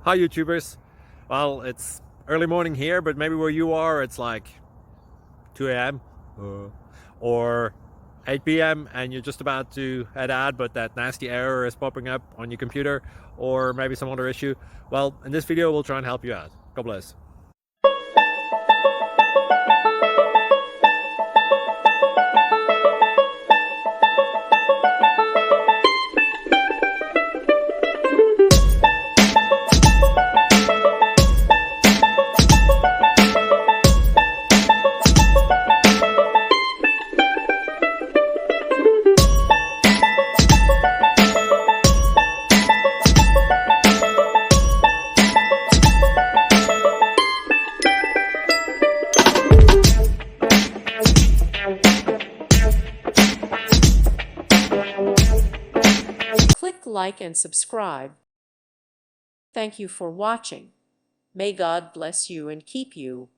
Hi YouTubers. Well, it's early morning here, but maybe where you are it's like 2 a.m. or 8 p.m. and you're just about to head out, but that nasty error is popping up on your computer, or maybe some other issue. Well, in this video we'll try and help you out. God bless. Click like and subscribe. Thank you for watching. May God bless you and keep you.